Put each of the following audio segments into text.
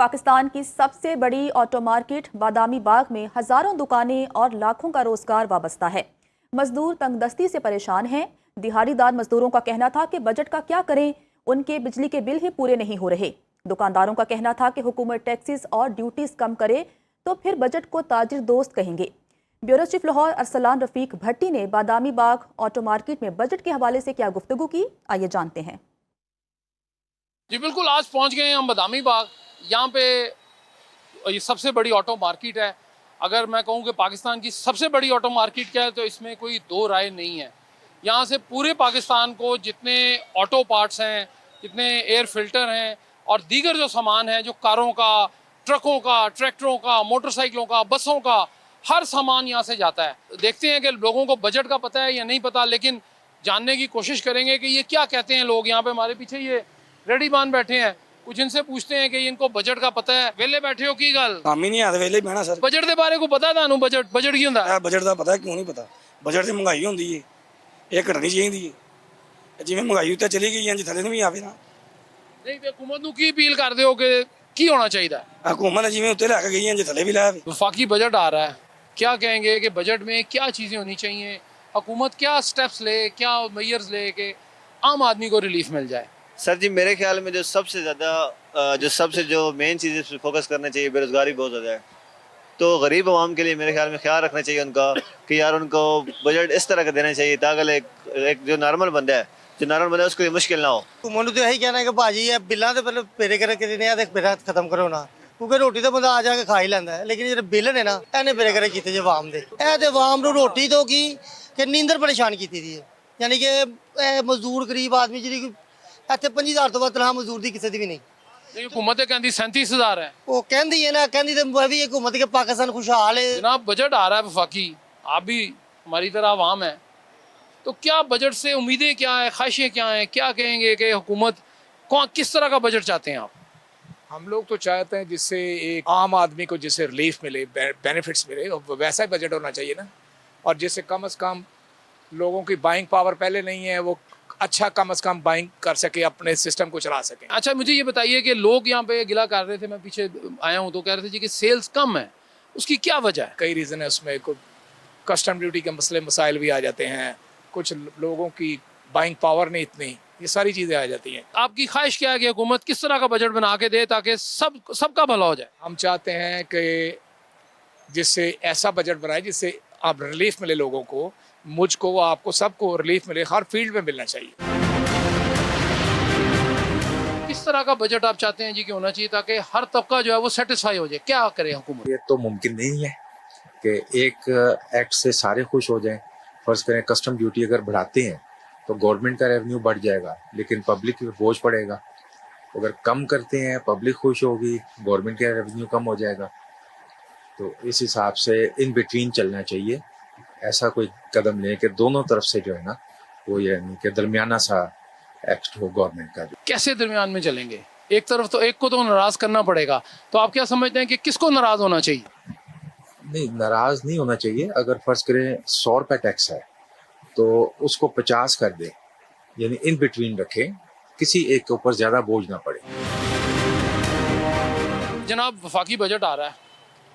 पाकिस्तान की सबसे बड़ी ऑटो मार्केट बादामी बाग में हजारों दुकानें और लाखों का रोजगार वाबस्ता है। मजदूर तंगदस्ती से परेशान हैं। दिहाड़ीदार मजदूरों का कहना था कि बजट का क्या करें, उनके बिजली के बिल ही पूरे नहीं हो रहे। दुकानदारों का कहना था कि हुकूमत टैक्सेस और ड्यूटीज कम करे तो फिर बजट को ताजिर दोस्त कहेंगे। ब्यूरो चीफ लाहौर अरसलान रफीक भट्टी ने बादामी बाग ऑटो मार्केट में बजट के हवाले से क्या गुफ्तगू की, आइए जानते हैं। जी बिल्कुल, आज पहुंच गए हैं हम बादामी बाग। यहाँ पे ये सबसे बड़ी ऑटो मार्केट है। अगर मैं कहूँ कि पाकिस्तान की सबसे बड़ी ऑटो मार्केट क्या है तो इसमें कोई दो राय नहीं है। यहाँ से पूरे पाकिस्तान को जितने ऑटो पार्ट्स हैं, जितने एयर फिल्टर हैं और दीगर जो सामान है, जो कारों का, ट्रकों का, ट्रैक्टरों का, मोटरसाइकिलों का, बसों का, हर सामान यहाँ से जाता है। देखते हैं कि लोगों को बजट का पता है या नहीं पता, लेकिन जानने की कोशिश करेंगे कि ये क्या कहते हैं लोग। यहाँ पे हमारे पीछे ये रेडी मान बैठे हैं, कुछ इनसे पूछते हैं कि इनको बजट का पता है। वेले बैठे हो की गल? काम ही नहीं आता, वेले बहना सर। बजट के बारे को पता है ਤੁਹਾਨੂੰ? बजट की ਹੁੰਦਾ? बजट का पता है, क्यों नहीं पता। बजट से महंगाई होती है, ये घटनी चाहिए। जिवें महंगाई उत्ते चली गई है, थले भी आवे ना। नहीं तो हुकूमत ਨੂੰ ਕੀ अपील करते हो कि की होना चाहिए? हुकूमत जिवें उत्ते लैके गई है, थले भी लै आवे। वफाकी बजट आ रहा है, क्या कहेंगे कि बजट में क्या चीज़ें होनी चाहिए, हुकूमत क्या स्टेप्स ले, क्या मेजर्स ले कि आम आदमी को रिलीफ मिल जाए? सर जी, मेरे ख्याल में जो सबसे जो मेन चीज़ इस पर फोकस करना चाहिए, बेरोजगारी बहुत ज़्यादा है। तो गरीब आवाम के लिए मेरे ख्याल में ख्याल रखना चाहिए उनका कि यार उनको बजट इस तरह का देना चाहिए ताकि एक जो नॉर्मल बंदा है उसको मुश्किल ना हो। मैंने तो यही कहना है कि भाजी ये बिलों से पहले पेरे करे पेरा खत्म करो ना, क्योंकि रोटी तो बंदा आ जाके खा ही लेंदा है, लेकिन जो बिल ने ना इन्हें पेरे करे कीते जे आवाम दे। ए ते आवाम नूं रोटी तो की कि नींदर परेशान कीती दी है। यानी कि मजदूर गरीब आदमी जी ਇੱਥੇ 50,000 ਤੋਂ ਵੱਧ ਤਨਖਾਹ ਮਜ਼ਦੂਰ ਦੀ ਕਿਸੇ ਦੀ ਵੀ नहीं। हुकूमत कहती 37,000 है। वो कहती है ना, कहती तो भी हुकूमत के पाकिस्तान खुशहाल है। जनाब बजट आ रहा है वफाकी, आप भी हमारी तरह आवाम है, तो क्या बजट से उम्मीदें क्या है, ख्वाहिशें क्या हैं, क्या कहेंगे कि हुकूमत किस तरह का बजट चाहते हैं आप? हम लोग तो चाहते हैं जिससे एक आम आदमी को जिससे रिलीफ मिले, बेनिफिट्स मिले, वैसा ही बजट होना चाहिए ना। और जिससे कम से कम लोगों की बाइंग पावर पहले नहीं है, वो अच्छा कम से कम बाइंग कर सके, अपने सिस्टम को चला सके। अच्छा मुझे ये बताइए कि लोग यहाँ पे गिला कर रहे थे, मैं पीछे आया हूँ तो कह रहे थे जी कि सेल्स कम है, उसकी क्या वजह है? कई रीज़न है उसमें, कुछ कस्टम ड्यूटी के मसाइल भी आ जाते हैं, कुछ लोगों की बाइंग पावर नहीं इतनी, ये सारी चीज़ें आ जाती हैं। आपकी ख्वाहिश क्या है कि हुकूमत किस तरह का बजट बना के दे ताकि सबका भला हो जाए? हम चाहते हैं कि जिससे ऐसा बजट बनाए जिससे आप रिलीफ मिले लोगों को, मुझको, आपको, सबको रिलीफ मिले, हर फील्ड में मिलना चाहिए। किस तरह का बजट आप चाहते हैं जी कि होना चाहिए ताकि हर तबका जो है वो सेटिस्फाई हो जाए? क्या करे हुकूमत? ये तो मुमकिन नहीं है कि एक एक्ट से सारे खुश हो जाएं। फर्ज करें कस्टम ड्यूटी अगर बढ़ाते हैं तो गवर्नमेंट का रेवेन्यू बढ़ जाएगा, लेकिन पब्लिक पे बोझ पड़ेगा। अगर कम करते हैं, पब्लिक खुश होगी, गवर्नमेंट का रेवेन्यू कम हो जाएगा। तो इस हिसाब से इन बिटवीन चलना चाहिए। ऐसा कोई कदम लें कि दोनों तरफ से जो है ना वो यानी कि दरमियाना सा एक्ट हो गवर्नमेंट का। कैसे दरमियान में चलेंगे? एक तरफ तो एक को तो नाराज करना पड़ेगा, तो आप क्या समझते हैं कि किसको नाराज होना चाहिए? नहीं, नाराज नहीं होना चाहिए। अगर फर्ज करें 100 रुपये टैक्स है तो उसको 50 कर दें, यानी इन बिटवीन रखें, किसी एक के ऊपर ज्यादा बोझ ना पड़े। जनाब वफाकी बजट आ रहा है,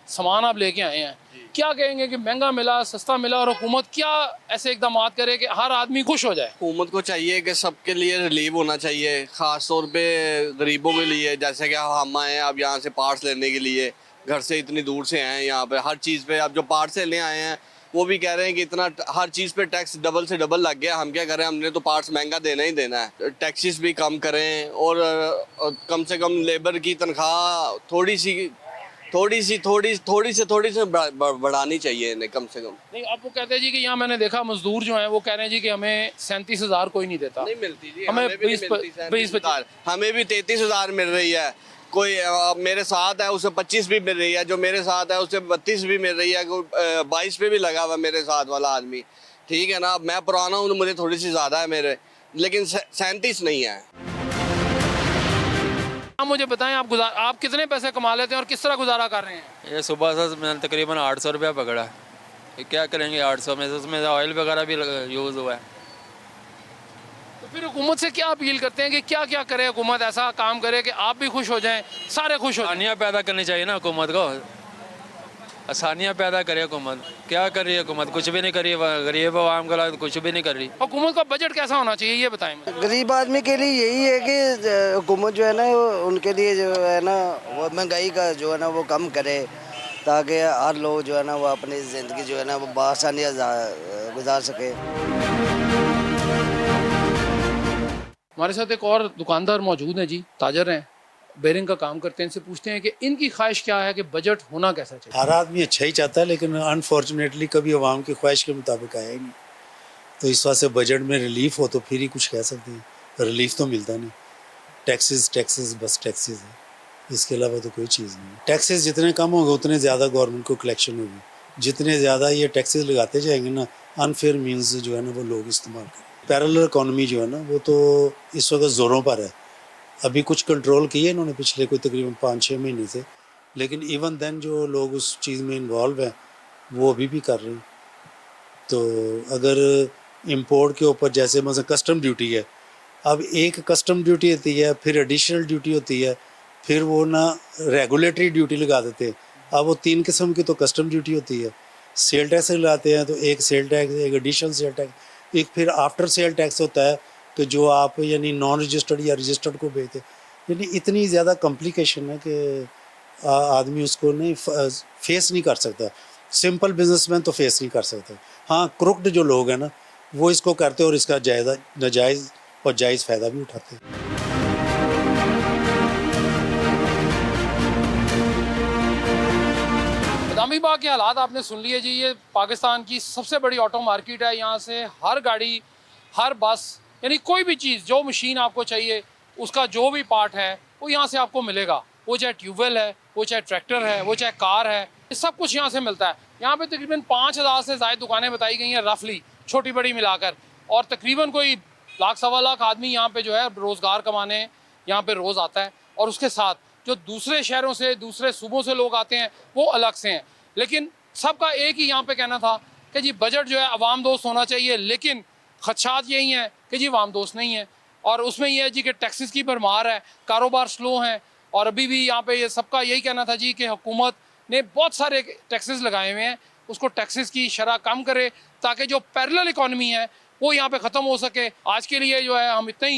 सामान आप लेके आए हैं, क्या कहेंगे कि महंगा मिला, सस्ता मिला, और हुकूमत क्या ऐसे इकदाम करे कि हर आदमी खुश हो जाए? हुकूमत को चाहिए कि सबके लिए रिलीव होना चाहिए, ख़ास तौर पे गरीबों के लिए। जैसे कि हम आए हैं अब यहाँ से पार्ट्स लेने के लिए, घर से इतनी दूर से आए हैं यहाँ पे, हर चीज़ पे अब जो पार्ट्स लेने आए हैं वो भी कह रहे हैं कि इतना हर चीज़ पे टैक्स डबल से डबल लग गया, हम क्या करें, हमने तो पार्ट्स महंगा देना ही देना है। टैक्सेस भी कम करें और कम से कम लेबर की तनख्वाह थोड़ी सी बढ़ानी चाहिए इन्हें कम से कम। नहीं, आप वो कहते हैं जी कि यहाँ मैंने देखा मजदूर जो हैं वो कह रहे हैं जी कि हमें 37,000 कोई नहीं देता। नहीं मिलती जी, हमें 20,000, हमें भी 33,000 मिल रही है। कोई मेरे साथ है उसे 25 भी मिल रही है, जो मेरे साथ है उसे 32 भी मिल रही है, कोई 22 पे भी लगा हुआ मेरे साथ वाला आदमी। ठीक है ना, अब मैं पुराना हूँ तो मुझे थोड़ी सी ज़्यादा है मेरे, लेकिन 37 नहीं है। आप मुझे बताएं, आप कितने पैसे कमा लेते हैं और किस तरह गुजारा कर रहे हैं? ये सुबह से मैंने तकरीबन 800 रुपया पकड़ा। ये क्या करेंगे 800 में से? उसमें ऑयल वगैरह भी यूज़ हुआ है। तो तो फिर हुकूमत से क्या अपील करते हैं कि क्या क्या करे हुकूमत, ऐसा काम करे कि आप भी खुश हो जाएं, सारे खुश हो जाएं? आसानियाँ पैदा करनी चाहिए ना हुकूमत को, आसानियाँ पैदा करे हुकूमत। क्या कर रही है हुकूमत? कुछ भी नहीं कर रही है, गरीब आवाम का कुछ भी नहीं कर रही। हुकूमत का बजट कैसा होना चाहिए ये बताएं मुझे। गरीब आदमी के लिए यही है कि हुकूमत जो है ना उनके लिए जो है ना वो महंगाई का जो है ना वो कम करे, ताकि हर लोग जो है ना वो अपनी ज़िंदगी जो है ना वो बआसानी गुजार सके। हमारे साथ एक और दुकानदार मौजूद हैं जी, ताजर हैं, बेरिंग का काम करते हैं। इनसे पूछते हैं कि इनकी ख्वाहिश क्या है कि बजट होना कैसा चाहिए। हर आदमी अच्छा ही चाहता है, लेकिन अनफॉर्चुनेटली कभी आवाम की ख्वाहिश के मुताबिक आया ही नहीं। तो इस वास्ते बजट में रिलीफ हो तो फिर ही कुछ कह सकते हैं, रिलीफ तो मिलता नहीं। टैक्सेस बस टैक्सेस है, इसके अलावा तो कोई चीज़ नहीं। टैक्सेस जितने कम होंगे उतने ज़्यादा गवर्नमेंट को कलेक्शन होगी। जितने ज़्यादा ये टैक्सेस लगाते जाएंगे ना, अनफेयर मीन्स जो है ना वो लोग इस्तेमाल करें। पैरेलल इकॉनमी जो है ना वो तो इस वक्त ज़ोरों पर है। अभी कुछ कंट्रोल किए इन्होंने पिछले कोई तकरीबन 5-6 महीने से, लेकिन इवन देन जो लोग उस चीज़ में इन्वॉल्व हैं वो अभी भी कर रहे हैं। तो अगर इंपोर्ट के ऊपर जैसे मतलब कस्टम ड्यूटी है, अब एक कस्टम ड्यूटी होती है, फिर एडिशनल ड्यूटी होती है, फिर वो ना रेगुलेटरी ड्यूटी लगा देते हैं। अब वो 3 किस्म की तो कस्टम ड्यूटी होती है। सेल टैक्स लगाते हैं तो एक सेल टैक्स, एक एडिशनल सेल टैक्स, एक फिर आफ्टर सेल टैक्स होता है कि जो आप यानी नॉन रजिस्टर्ड या रजिस्टर्ड को बेचते। यानी इतनी ज़्यादा कॉम्प्लिकेशन है कि आदमी उसको नहीं फेस नहीं कर सकता। सिंपल बिजनेसमैन तो फेस नहीं कर सकता। हाँ, क्रुक्ड जो लोग हैं ना वो इसको करते और इसका नाजायज़ और जायज़ फ़ायदा भी उठाते हैं। बदामी बाग के हालात आपने सुन लिए जी। ये पाकिस्तान की सबसे बड़ी ऑटो मार्केट है। यहाँ से हर गाड़ी, हर बस, यानी कोई भी चीज़, जो मशीन आपको चाहिए उसका जो भी पार्ट है वो यहाँ से आपको मिलेगा। वो चाहे ट्यूबवेल है, वो चाहे ट्रैक्टर है, वो चाहे कार है, ये सब कुछ यहाँ से मिलता है। यहाँ पे तकरीबन 5000 से ज़्यादा दुकानें बताई गई हैं रफली, छोटी बड़ी मिलाकर, और तकरीबन कोई 1-1.25 लाख आदमी यहाँ पे जो है रोज़गार कमाने यहाँ पे रोज़ आता है। और उसके साथ जो दूसरे शहरों से, दूसरे सूबों से लोग आते हैं वो अलग से हैं। लेकिन सबका एक ही यहाँ पे कहना था कि जी बजट जो है अवाम दोस्त होना चाहिए, लेकिन खदशात यही हैं कि जी अवाम दोस्त नहीं है। और उसमें यह है जी कि टैक्सेस की भरमार है, कारोबार स्लो हैं। और अभी भी यहाँ पे ये सबका यही कहना था जी कि हुकूमत ने बहुत सारे टैक्सेस लगाए हुए हैं, उसको टैक्सेस की शरह कम करे ताकि जो पैरेलल इकॉनमी है वो यहाँ पे ख़त्म हो सके। आज के लिए जो है हम इतना ही